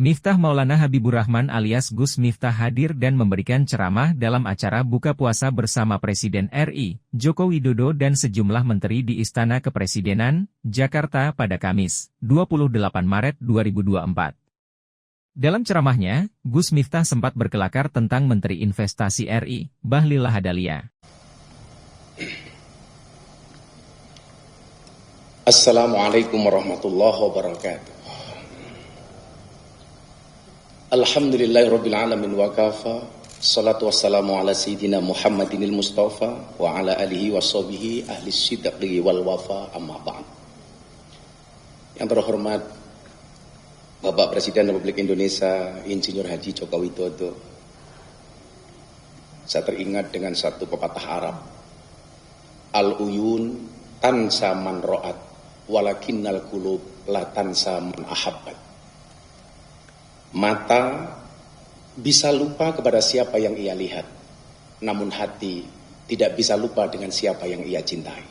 Miftah Maulana Habibur Rahman alias Gus Miftah hadir dan memberikan ceramah dalam acara buka puasa bersama Presiden RI, Joko Widodo dan sejumlah menteri di Istana Kepresidenan, Jakarta pada Kamis, 28 Maret 2024. Dalam ceramahnya, Gus Miftah sempat berkelakar tentang Menteri Investasi RI, Bahlil Lahadalia. Assalamualaikum warahmatullahi wabarakatuh. Alhamdulillahirabbil alamin wa kafa. Salatu wassalamu ala sayyidina Muhammadinil Mustafa wa ala alihi washabihi ahli sidqi wal wafa, amma ba'd. Yang terhormat Bapak Presiden Republik Indonesia Insinyur Haji Joko Widodo. Saya teringat dengan satu pepatah Arab. Al-uyun tansa man ra'at walakinnal qulub la tansa man ahabbat. Mata bisa lupa kepada siapa yang ia lihat, namun hati tidak bisa lupa dengan siapa yang ia cintai.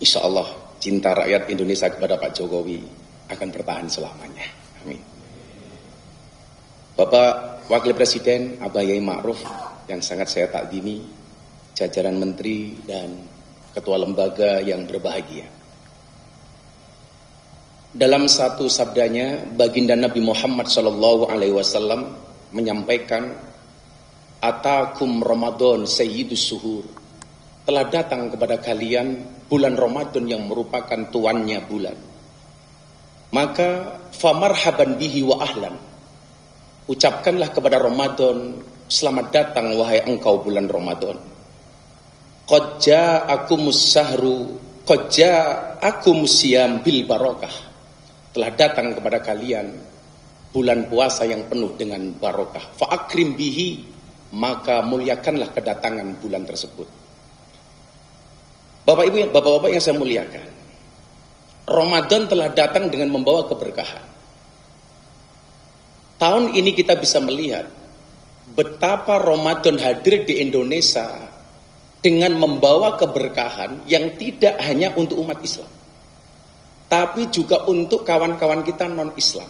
Insya Allah cinta rakyat Indonesia kepada Pak Jokowi akan bertahan selamanya. Amin. Bapak Wakil Presiden Abah Yai Ma'ruf yang sangat saya takdimi, jajaran menteri dan ketua lembaga yang berbahagia. Dalam satu sabdanya, baginda Nabi Muhammad SAW menyampaikan, Atakum Ramadan Sayyidus Suhur. Telah datang kepada kalian bulan Ramadan yang merupakan tuannya bulan. Maka famarhaban bihi wa ahlan. Ucapkanlah kepada Ramadan, selamat datang wahai engkau bulan Ramadan. Qad ja'akumus sahru, qad ja'akumus siyam bil barakah. Telah datang kepada kalian bulan puasa yang penuh dengan barokah. Fa'akrim bihi, maka muliakanlah kedatangan bulan tersebut. Bapak Ibu, Bapak-bapak yang saya muliakan, Ramadan telah datang dengan membawa keberkahan. Tahun ini kita bisa melihat betapa Ramadan hadir di Indonesia dengan membawa keberkahan yang tidak hanya untuk umat Islam, tapi juga untuk kawan-kawan kita non-Islam.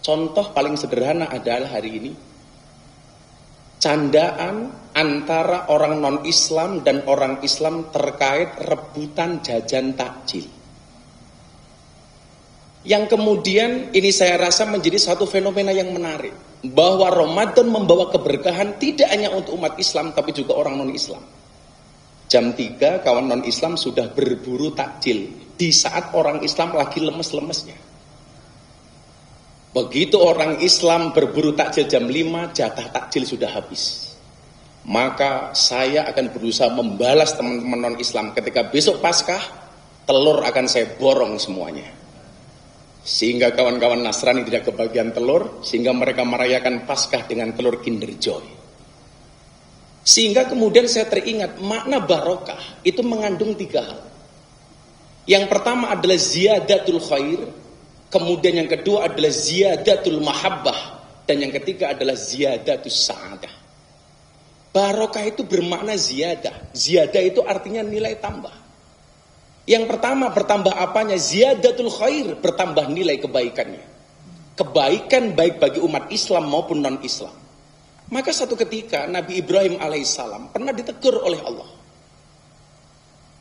Contoh paling sederhana adalah hari ini, candaan antara orang non-Islam dan orang Islam terkait rebutan jajan takjil. Yang kemudian ini saya rasa menjadi satu fenomena yang menarik, bahwa Ramadan membawa keberkahan tidak hanya untuk umat Islam, tapi juga orang non-Islam. Jam 3 kawan non-Islam sudah berburu takjil di saat orang Islam lagi lemes-lemesnya. Begitu orang Islam berburu takjil jam 5, jatah takjil sudah habis. Maka saya akan berusaha membalas teman-teman non-Islam ketika besok Paskah, telur akan saya borong semuanya. Sehingga kawan-kawan Nasrani tidak kebagian telur, sehingga mereka merayakan Paskah dengan telur Kinder Joy. Sehingga kemudian saya teringat makna barokah itu mengandung 3 hal. Yang pertama adalah ziyadatul khair, kemudian yang kedua adalah ziyadatul mahabbah, dan yang ketiga adalah ziyadatus sa'adah. Barokah itu bermakna ziyadah. Ziyadah itu artinya nilai tambah. Yang pertama bertambah apanya? Ziyadatul khair, bertambah nilai kebaikannya. Kebaikan baik bagi umat Islam maupun non-Islam. Maka satu ketika Nabi Ibrahim alaihissalam pernah ditegur oleh Allah.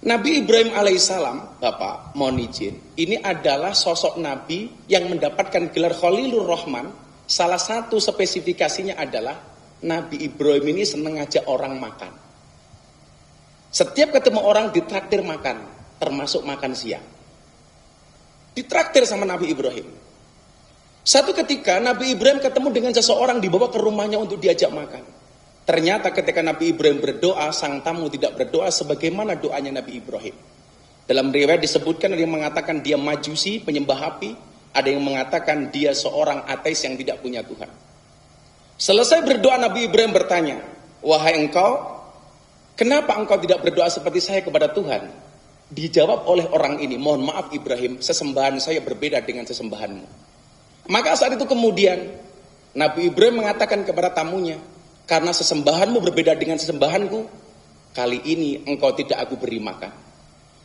Nabi Ibrahim alaihissalam, Bapak, mohon izin, ini adalah sosok Nabi yang mendapatkan gelar Khalilur Rahman. Salah satu spesifikasinya adalah Nabi Ibrahim ini senang ngajak orang makan. Setiap ketemu orang ditraktir makan, termasuk makan siang. Ditraktir sama Nabi Ibrahim. Satu ketika Nabi Ibrahim ketemu dengan seseorang, dibawa ke rumahnya untuk diajak makan. Ternyata ketika Nabi Ibrahim berdoa, sang tamu tidak berdoa sebagaimana doanya Nabi Ibrahim. Dalam riwayat disebutkan, ada yang mengatakan dia majusi, penyembah api. Ada yang mengatakan dia seorang ateis yang tidak punya Tuhan. Selesai berdoa, Nabi Ibrahim bertanya, wahai engkau, kenapa engkau tidak berdoa seperti saya kepada Tuhan? Dijawab oleh orang ini, mohon maaf Ibrahim, sesembahan saya berbeda dengan sesembahanmu. Maka saat itu kemudian Nabi Ibrahim mengatakan kepada tamunya, karena sesembahanmu berbeda dengan sesembahanku, kali ini engkau tidak aku beri makan.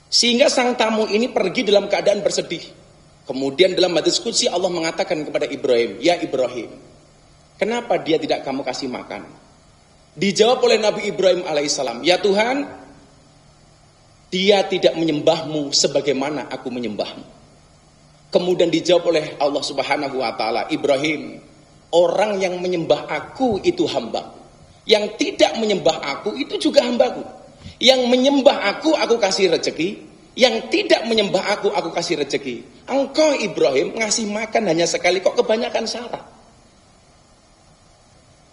Sehingga sang tamu ini pergi dalam keadaan bersedih. Kemudian dalam hadis qudsi Allah mengatakan kepada Ibrahim, ya Ibrahim, kenapa dia tidak kamu kasih makan? Dijawab oleh Nabi Ibrahim alaihissalam, ya Tuhan, dia tidak menyembahmu sebagaimana aku menyembahmu. Kemudian dijawab oleh Allah Subhanahu wa taala, Ibrahim, orang yang menyembah aku itu hambaku. Yang tidak menyembah aku itu juga hambaku. Yang menyembah aku kasih rezeki. Yang tidak menyembah aku kasih rezeki. Engkau Ibrahim ngasih makan hanya sekali, kok kebanyakan syarat.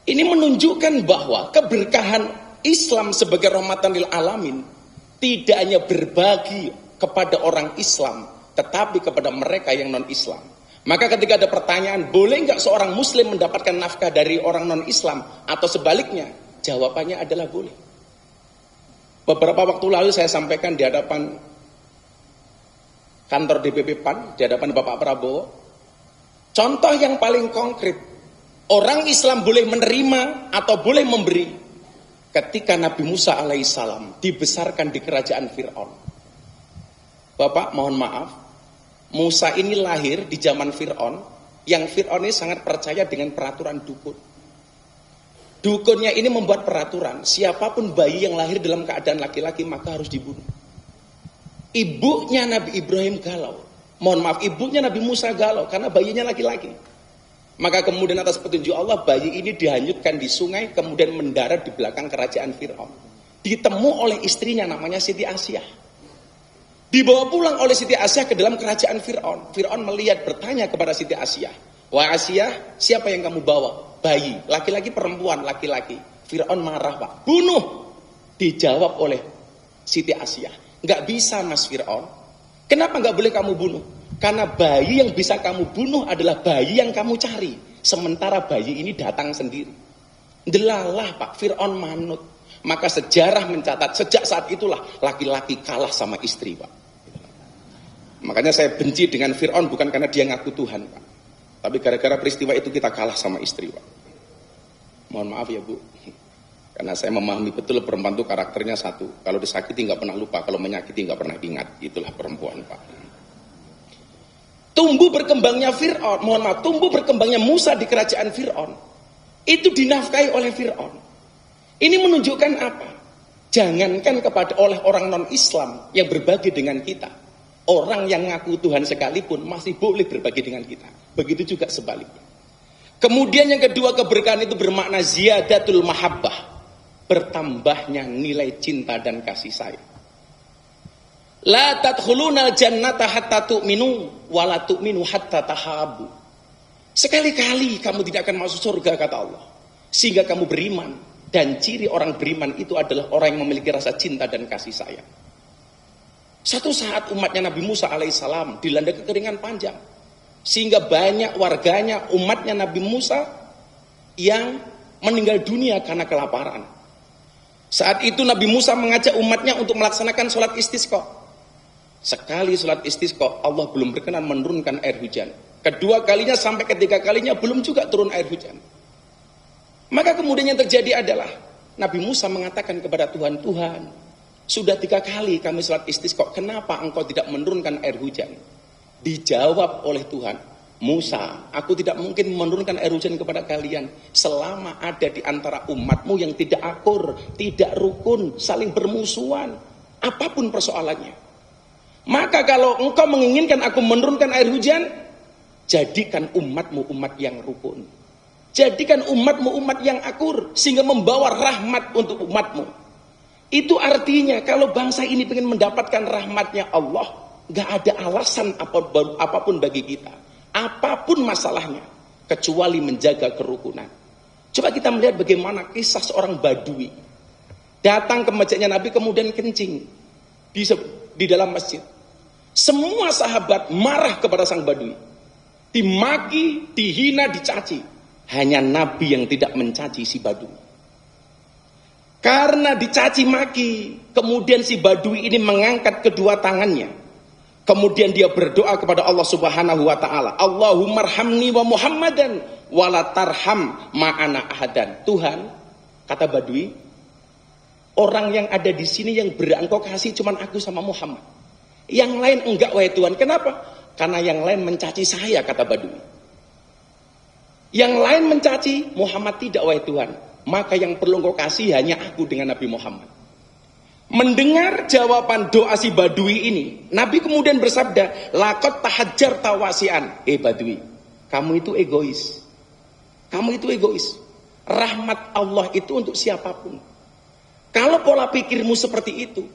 Ini menunjukkan bahwa keberkahan Islam sebagai rahmatan lil alamin tidak hanya berbagi kepada orang Islam, tetapi kepada mereka yang non-Islam. Maka ketika ada pertanyaan, boleh nggak seorang muslim mendapatkan nafkah dari orang non-Islam atau sebaliknya? Jawabannya adalah boleh. Beberapa waktu lalu saya sampaikan di hadapan kantor DPP PAN, di hadapan Bapak Prabowo, contoh yang paling konkret, orang Islam boleh menerima atau boleh memberi ketika Nabi Musa alaihissalam dibesarkan di kerajaan Fir'aun. Bapak mohon maaf, Musa ini lahir di zaman Fir'aun, yang Fir'aun ini sangat percaya dengan peraturan dukun. Dukunnya ini membuat peraturan, siapapun bayi yang lahir dalam keadaan laki-laki maka harus dibunuh. Ibunya Nabi Ibrahim galau, mohon maaf, ibunya Nabi Musa galau karena bayinya laki-laki. Maka kemudian atas petunjuk Allah, bayi ini dihanyutkan di sungai, kemudian mendarat di belakang kerajaan Fir'aun. Ditemu oleh istrinya namanya Siti Asyah. Dibawa pulang oleh Siti Asyah ke dalam kerajaan Fir'aun. Fir'aun melihat, bertanya kepada Siti Asyah, wah Asyah, siapa yang kamu bawa? Bayi, laki-laki perempuan, laki-laki. Fir'aun marah, Pak, bunuh. Dijawab oleh Siti Asyah, nggak bisa Mas Fir'aun. Kenapa nggak boleh kamu bunuh? Karena bayi yang bisa kamu bunuh adalah bayi yang kamu cari. Sementara bayi ini datang sendiri. Delalah Pak, Fir'aun manut. Maka sejarah mencatat, sejak saat itulah laki-laki kalah sama istri Pak. Makanya saya benci dengan Fir'aun bukan karena dia ngaku Tuhan Pak. Tapi gara-gara peristiwa itu kita kalah sama istri Pak. Mohon maaf ya Bu. Karena saya memahami betul perempuan itu karakternya satu. Kalau disakiti nggak pernah lupa, kalau menyakiti nggak pernah ingat. Itulah perempuan Pak. Tumbuh berkembangnya Fir'aun, mohon maaf, tumbuh berkembangnya Musa di kerajaan Fir'aun, itu dinafkahi oleh Fir'aun. Ini menunjukkan apa? Jangankan kepada oleh orang non-Islam yang berbagi dengan kita, orang yang ngaku Tuhan sekalipun masih boleh berbagi dengan kita. Begitu juga sebaliknya. Kemudian yang kedua, keberkahan itu bermakna ziyadatul mahabbah, bertambahnya nilai cinta dan kasih sayang. La tadkhulunal jannata hatta tu'minu wa la tu'minu hatta tahabu. Sekali-kali kamu tidak akan masuk surga kata Allah, sehingga kamu beriman, dan ciri orang beriman itu adalah orang yang memiliki rasa cinta dan kasih sayang. Satu saat umatnya Nabi Musa alaihissalam dilanda kekeringan panjang, sehingga banyak warganya, umatnya Nabi Musa yang meninggal dunia karena kelaparan. Saat itu Nabi Musa mengajak umatnya untuk melaksanakan sholat istisqa. Sekali sholat istisqa, Allah belum berkenan menurunkan air hujan. Kedua kalinya sampai ketiga kalinya belum juga turun air hujan. Maka kemudian yang terjadi adalah Nabi Musa mengatakan kepada Tuhan, Tuhan, sudah 3 kali kami sholat istisqa, kenapa engkau tidak menurunkan air hujan? Dijawab oleh Tuhan, Musa, aku tidak mungkin menurunkan air hujan kepada kalian selama ada di antara umatmu yang tidak akur, tidak rukun, saling bermusuhan, apapun persoalannya. Maka kalau engkau menginginkan aku menurunkan air hujan, jadikan umatmu umat yang rukun. Jadikan umatmu umat yang akur, sehingga membawa rahmat untuk umatmu. Itu artinya kalau bangsa ini ingin mendapatkan rahmatnya Allah, gak ada alasan apapun bagi kita, apapun masalahnya, kecuali menjaga kerukunan. Coba kita melihat bagaimana kisah seorang badui datang ke masjidnya Nabi kemudian kencing di dalam masjid. Semua sahabat marah kepada sang badui, dimaki, dihina, dicaci. Hanya Nabi yang tidak mencaci si badui. Karena dicaci maki, kemudian si badui ini mengangkat kedua tangannya, kemudian dia berdoa kepada Allah Subhanahu wa taala, Allahumma arhamni wa Muhammadan wa la tarham ma'ana ahadan. Tuhan, kata badui, orang yang ada di sini yang engkau kasih cuman aku sama Muhammad. Yang lain enggak wahai Tuhan. Kenapa? karena yang lain mencaci saya, kata Badui. Yang lain mencaci Muhammad tidak, wahai Tuhan. Maka yang perlu engkau kasih hanya aku dengan Nabi Muhammad. Mendengar jawaban doa si Badui ini, Nabi kemudian bersabda, laqad tahajjar tawasian. Badui, kamu itu egois. Kamu itu egois. Rahmat Allah itu untuk siapapun. Kalau pola pikirmu seperti itu,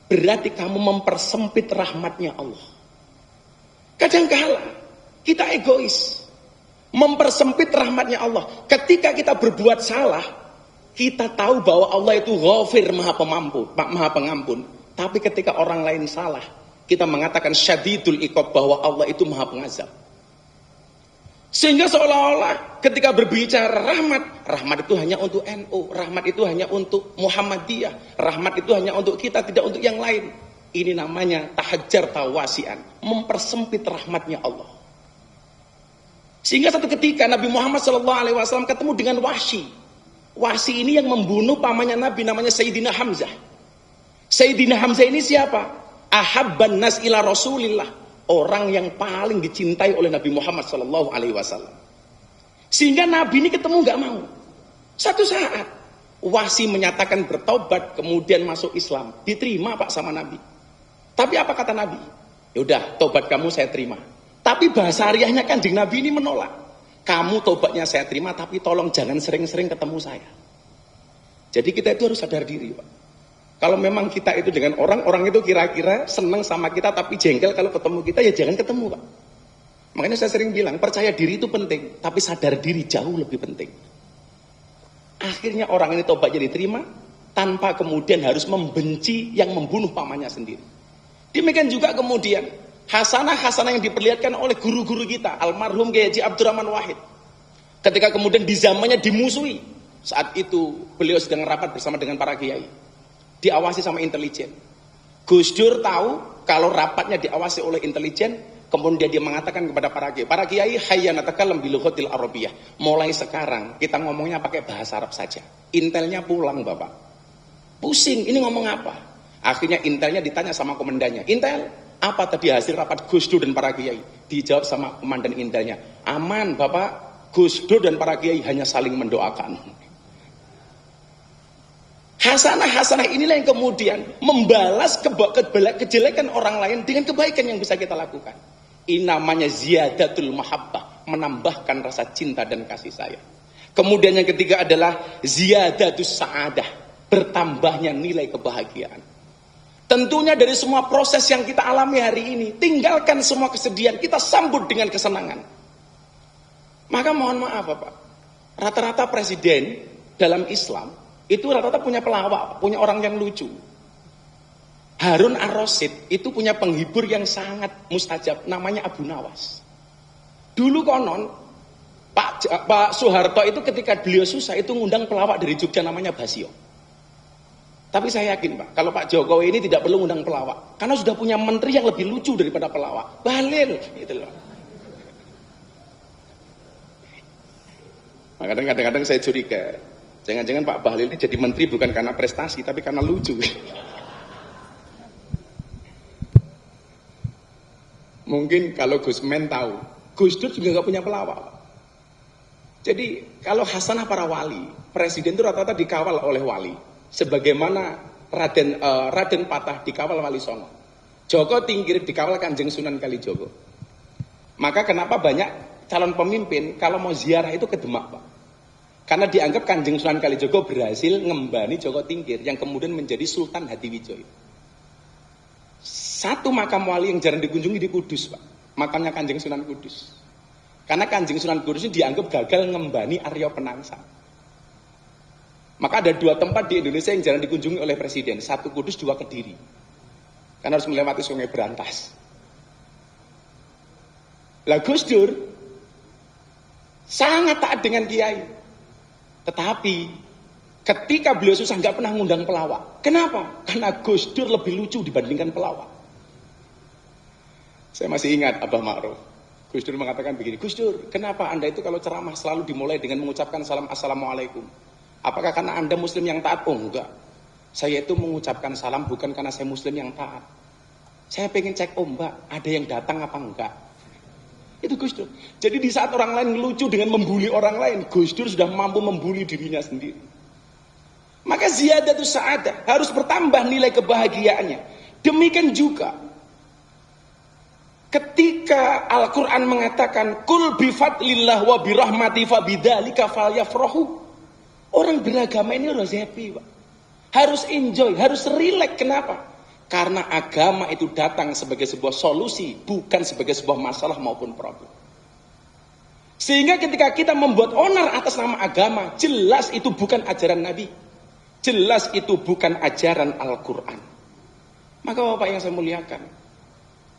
berarti kamu mempersempit rahmatnya Allah. Kadang-kala kita egois, mempersempit rahmatnya Allah. Ketika kita berbuat salah, kita tahu bahwa Allah itu Ghafir, maha pengampun. Tapi ketika orang lain salah, kita mengatakan syadidul iqab, bahwa Allah itu maha pengazab. Sehingga seolah-olah ketika berbicara rahmat itu hanya untuk NU, rahmat itu hanya untuk Muhammadiyah, rahmat itu hanya untuk kita, tidak untuk yang lain. Ini namanya tahajjar tawasian, mempersempit rahmatnya Allah. Sehingga satu ketika Nabi Muhammad SAW ketemu dengan Wahsy. Wahsy ini yang membunuh pamannya Nabi, namanya Sayyidina Hamzah. Sayyidina Hamzah ini siapa? Ahabban nas ila Rasulillah. Orang yang paling dicintai oleh Nabi Muhammad SAW. Sehingga Nabi ini ketemu nggak mau. Satu saat Wahsy menyatakan bertobat, kemudian masuk Islam, diterima Pak sama Nabi. Tapi apa kata Nabi? Yaudah, tobat kamu saya terima. Tapi bahasa hariahnya Kanjeng Nabi ini menolak. Kamu tobatnya saya terima, tapi tolong jangan sering-sering ketemu saya. Jadi kita itu harus sadar diri, Pak. Kalau memang kita itu dengan orang itu kira-kira senang sama kita tapi jengkel kalau ketemu kita, ya jangan ketemu, Pak. Makanya saya sering bilang, percaya diri itu penting, tapi sadar diri jauh lebih penting. Akhirnya orang ini tobatnya diterima, tanpa kemudian harus membenci yang membunuh pamannya sendiri. Demikian juga kemudian, hasanah-hasanah yang diperlihatkan oleh guru-guru kita, almarhum Kiai Haji Abdurrahman Wahid. Ketika kemudian di zamannya dimusuhi, saat itu beliau sedang rapat bersama dengan para kiai. Diawasi sama intelijen. Gus Dur tahu kalau rapatnya diawasi oleh intelijen, kemudian dia mengatakan kepada para kiai, hayya natakalam bil lughatil arabiyyah. Mulai sekarang kita ngomongnya pakai bahasa Arab saja. Intelnya pulang, Bapak. Pusing, ini ngomong apa? Akhirnya intelnya ditanya sama komandannya. Intel, apa tadi hasil rapat Gus Dur dan para kiai? Dijawab sama komandan intelnya, aman, Bapak. Gus Dur dan para kiai hanya saling mendoakan. Hasanah-hasanah inilah yang kemudian membalas kejelekan orang lain dengan kebaikan yang bisa kita lakukan. Ini namanya ziyadatul mahabbah, menambahkan rasa cinta dan kasih sayang. Kemudian yang ketiga adalah ziyadatus sa'adah, bertambahnya nilai kebahagiaan. Tentunya dari semua proses yang kita alami hari ini, tinggalkan semua kesedihan, kita sambut dengan kesenangan. Maka mohon maaf, Bapak, rata-rata presiden dalam Islam itu rata-rata punya pelawak, punya orang yang lucu. Harun Ar-Rasyid itu punya penghibur yang sangat mustajab, namanya Abu Nawas. Dulu konon Pak Soeharto itu ketika beliau susah itu ngundang pelawak dari Jogja namanya Basio. Tapi saya yakin, Pak, kalau Pak Jokowi ini tidak perlu ngundang pelawak, karena sudah punya menteri yang lebih lucu daripada pelawak. Bahlil, gitu loh. Maka kadang-kadang saya curiga, jangan-jangan Pak Bahlil ini jadi menteri bukan karena prestasi, tapi karena lucu. Mungkin kalau Gus Men tahu, Gus Dur juga nggak punya pelawak. Jadi kalau hasanah para wali, presiden itu rata-rata dikawal oleh wali. Sebagaimana Raden Patah dikawal Wali Songo. Joko Tingkir dikawal Kanjeng Sunan Kalijogo. Maka kenapa banyak calon pemimpin kalau mau ziarah itu ke Demak, Pak? Karena dianggap Kanjeng Sunan Kalijogo berhasil ngembani Joko Tingkir yang kemudian menjadi Sultan Hadiwijoyo. Satu makam wali yang jarang dikunjungi di Kudus, Pak. Makamnya Kanjeng Sunan Kudus. Karena Kanjeng Sunan Kudus ini dianggap gagal ngembani Arya Penangsang. Maka ada dua tempat di Indonesia yang jarang dikunjungi oleh presiden. Satu Kudus, dua Kediri. Karena harus melewati Sungai Berantas. Lah Gus Dur sangat taat dengan kiai. Tetapi ketika beliau susah nggak pernah ngundang pelawak. Kenapa? Karena Gus Dur lebih lucu dibandingkan pelawak. Saya masih ingat Abah Ma'ruf. Gus Dur mengatakan begini, Gus Dur, kenapa Anda itu kalau ceramah selalu dimulai dengan mengucapkan salam assalamualaikum? Apakah karena Anda muslim yang taat? Oh enggak. Saya itu mengucapkan salam bukan karena saya muslim yang taat. Saya pengen cek ombak, ada yang datang apa enggak. Itu Gus Dur. Jadi di saat orang lain ngelucu dengan membuli orang lain, Gus Dur sudah mampu membuli dirinya sendiri. Maka ziyadatus sa'adah, harus bertambah nilai kebahagiaannya. Demikian juga ketika Al-Quran mengatakan kul bifadlillah wa birahmati fabidzalika falyafrahu. Orang beragama ini harus happy, Pak. Harus enjoy, harus relax. Kenapa? Karena agama itu datang sebagai sebuah solusi, bukan sebagai sebuah masalah maupun problem. Sehingga ketika kita membuat onar atas nama agama, jelas itu bukan ajaran Nabi. Jelas itu bukan ajaran Al-Quran. Maka Bapak yang saya muliakan,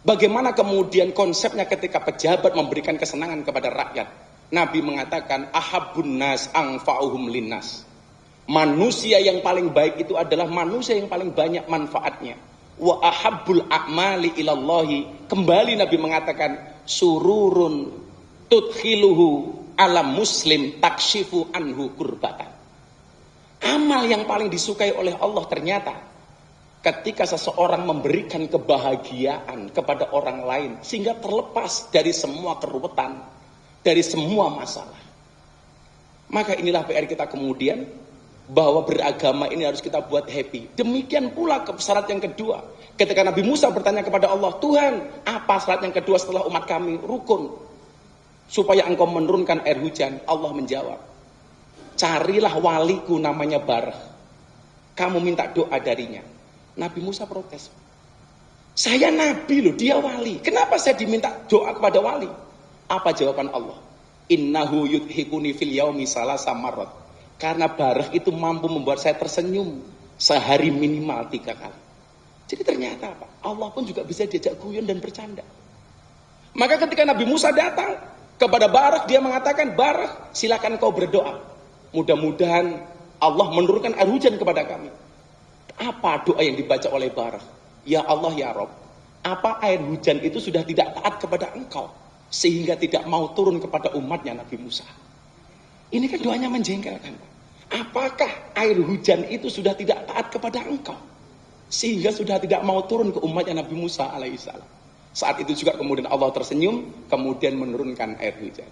bagaimana kemudian konsepnya ketika pejabat memberikan kesenangan kepada rakyat? Nabi mengatakan, ahabbun nas anfa'uhum linnas. Manusia yang paling baik itu adalah manusia yang paling banyak manfaatnya. Wa ahabbul a'mali ilallahi. Kembali Nabi mengatakan, sururun tudkhiluhu ala muslim takshifu anhu kurbatan. Amal yang paling disukai oleh Allah ternyata ketika seseorang memberikan kebahagiaan kepada orang lain sehingga terlepas dari semua keruwetan, dari semua masalah. Maka inilah PR kita kemudian, bahwa beragama ini harus kita buat happy. Demikian pula syarat yang kedua. Ketika Nabi Musa bertanya kepada Allah, Tuhan, apa syarat yang kedua setelah umat kami rukun supaya engkau menurunkan air hujan? Allah menjawab, carilah waliku namanya Barah. Kamu minta doa darinya. Nabi Musa protes. Saya nabi loh, dia wali. Kenapa saya diminta doa kepada wali? Apa jawaban Allah? Innahu yudhikuni fil yaumi salasa marrat. Karena Barah itu mampu membuat saya tersenyum sehari minimal 3 kali. Jadi ternyata apa? Allah pun juga bisa diajak guyon dan bercanda. Maka ketika Nabi Musa datang kepada Barah, dia mengatakan, Barah, silakan kau berdoa. Mudah-mudahan Allah menurunkan air hujan kepada kami. Apa doa yang dibaca oleh Barah? Ya Allah ya Rob, apa air hujan itu sudah tidak taat kepada engkau sehingga tidak mau turun kepada umatnya Nabi Musa? Ini kan doanya menjengkelkan. Apakah air hujan itu sudah tidak taat kepada engkau sehingga sudah tidak mau turun ke umatnya Nabi Musa alaihissalam? Saat itu juga kemudian Allah tersenyum, kemudian menurunkan air hujan.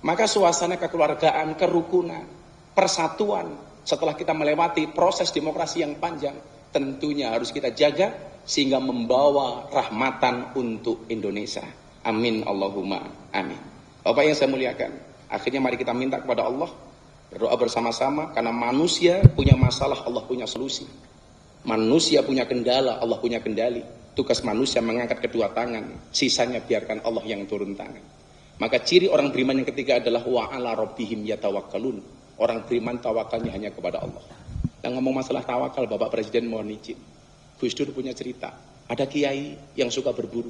Maka suasana kekeluargaan, kerukunan, persatuan setelah kita melewati proses demokrasi yang panjang, tentunya harus kita jaga sehingga membawa rahmatan untuk Indonesia. Amin Allahumma amin. Bapak yang saya muliakan, akhirnya mari kita minta kepada Allah, berdoa bersama-sama, karena manusia punya masalah, Allah punya solusi. Manusia punya kendala, Allah punya kendali. Tugas manusia mengangkat kedua tangan, sisanya biarkan Allah yang turun tangan. Maka ciri orang beriman yang ketiga adalah wa ala rabbihim yatawakkalun. Orang beriman tawakalnya hanya kepada Allah. Yang ngomong masalah tawakal, Bapak Presiden mohon izin. Gus Dur punya cerita, ada kiai yang suka berburu.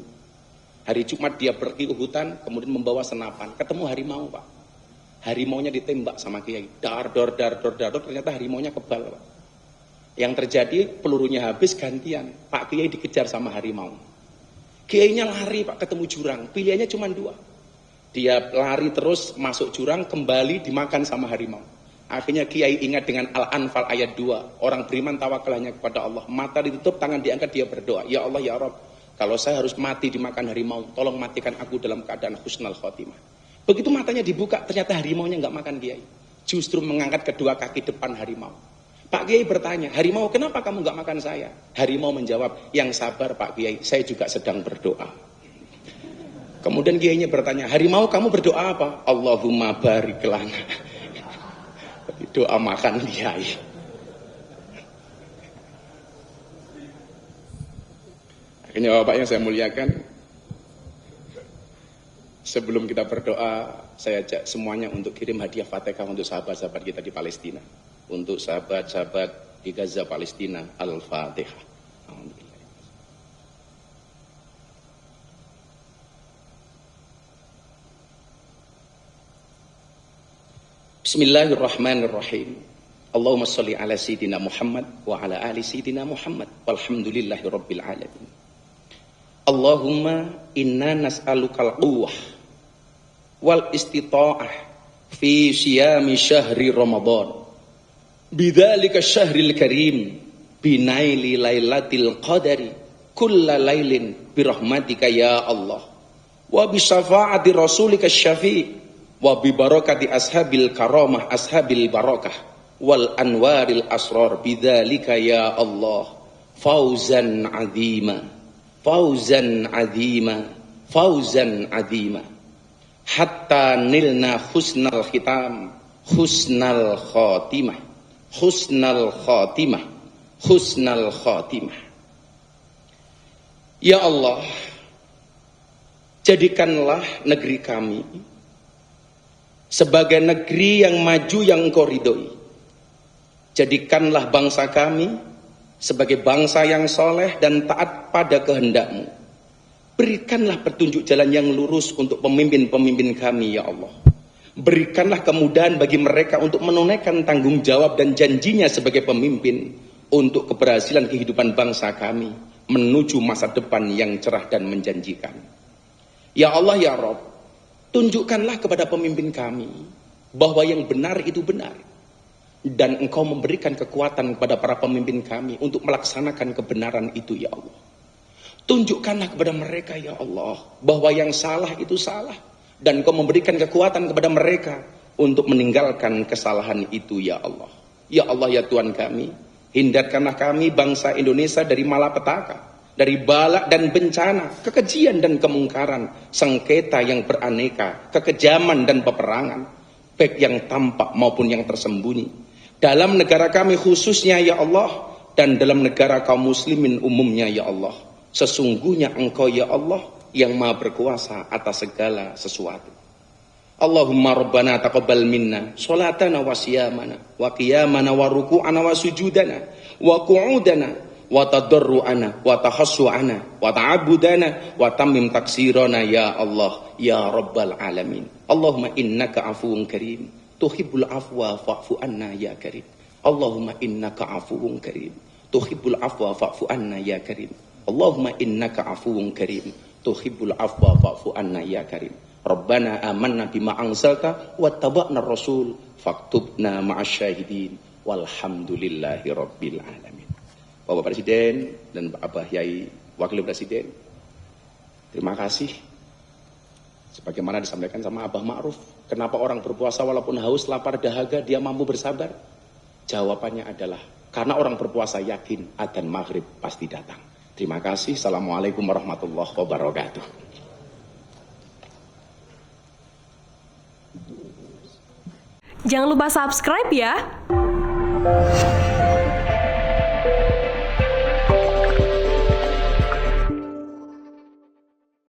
Hari Jumat dia pergi ke hutan, kemudian membawa senapan, ketemu harimau, Pak. Harimaunya ditembak sama kiai, dar, ternyata harimaunya kebal, Pak. Yang terjadi pelurunya habis, gantian Pak Kiai dikejar sama harimau. Kiainya lari, Pak, ketemu jurang, pilihannya cuma 2. Dia lari terus masuk jurang, kembali dimakan sama harimau. Akhirnya Kiai ingat dengan Al-Anfal ayat 2, orang beriman tawakal hanya kepada Allah. Mata ditutup, tangan diangkat, dia berdoa, ya Allah ya Rabb, kalau saya harus mati dimakan harimau, tolong matikan aku dalam keadaan husnul khotimah. Begitu matanya dibuka, ternyata harimaunya nggak makan Kiai, justru mengangkat kedua kaki depan harimau. Pak Kiai bertanya, harimau kenapa kamu nggak makan saya? Harimau menjawab, yang sabar Pak Kiai, saya juga sedang berdoa. Kemudian Kiainya bertanya, harimau kamu berdoa apa? Allahumma barik lana. Doa makan Kiai. Akhirnya Bapak yang saya muliakan, sebelum kita berdoa, saya ajak semuanya untuk kirim hadiah Fatihah untuk sahabat-sahabat kita di Palestina. Untuk sahabat-sahabat di Gaza, Palestina, Al-Fatihah. Bismillahirrahmanirrahim. Allahumma sholli ala Sayyidina Muhammad wa ala ali Sayyidina Muhammad walhamdulillahi rabbil alamin. Allahumma inna nas'alukal quwwah wal istita'ah fi siyami syahri Ramadan. Bidzalika syahril karim binaili lailatil qadari kulla lailin birahmatika ya Allah wa bi syafaati rasulika syafi' wa bi barakati ashabil karamah ashabil barakah wal anwaril asrar bidzalika ya Allah fauzan azima fauzan azima fauzan azima hatta nilna husnal khitam husnal khatimah husnal khatimah husnal khatimah. Ya Allah, jadikanlah negeri kami sebagai negeri yang maju yang Engkau ridhoi. Jadikanlah bangsa kami sebagai bangsa yang soleh dan taat pada kehendak-Mu. Berikanlah petunjuk jalan yang lurus untuk pemimpin-pemimpin kami, ya Allah. Berikanlah kemudahan bagi mereka untuk menunaikan tanggung jawab dan janjinya sebagai pemimpin untuk keberhasilan kehidupan bangsa kami menuju masa depan yang cerah dan menjanjikan. Ya Allah, ya Rabb, tunjukkanlah kepada pemimpin kami bahwa yang benar itu benar. Dan Engkau memberikan kekuatan kepada para pemimpin kami untuk melaksanakan kebenaran itu, ya Allah. Tunjukkanlah kepada mereka, ya Allah, bahwa yang salah itu salah. Dan Engkau memberikan kekuatan kepada mereka untuk meninggalkan kesalahan itu, ya Allah. Ya Allah, ya Tuhan kami, hindarkanlah kami bangsa Indonesia dari malapetaka, dari bala dan bencana, kekejian dan kemungkaran, sengketa yang beraneka, kekejaman dan peperangan, baik yang tampak maupun yang tersembunyi. Dalam negara kami khususnya, ya Allah, dan dalam negara kaum muslimin umumnya, ya Allah. Sesungguhnya Engkau, ya Allah, yang maha berkuasa atas segala sesuatu. Allahumma rabbana taqabbal minna sholatana wa siyamana wa qiyamana wa ruku'ana wa sujudana wa qu'udana wa tadarru'ana wa tahassu'ana wa ta'abudana wa tamim taksirana ya Allah ya rabbal alamin. Allahumma innaka afuwun karim tuhibbul afwa fa'fu anna ya karim. Allahumma innaka afuwun karim tuhibbul afwa fa'fu anna ya karim. Allahumma innaka afuwun karim tuhibbul afwa fa'fu anna ya karim. Rabbana amanna bima anzalta wattaba'na rasul faktubna ma'asyahidin walhamdulillahi rabbil alamin. Bapak Presiden dan Bapak Yai Wakil Presiden, terima kasih. Sebagaimana disampaikan sama Abah Ma'ruf, kenapa orang berpuasa walaupun haus, lapar, dahaga, dia mampu bersabar? Jawabannya adalah karena orang berpuasa yakin adzan maghrib pasti datang. Terima kasih. Assalamualaikum warahmatullahi wabarakatuh. Jangan lupa subscribe ya.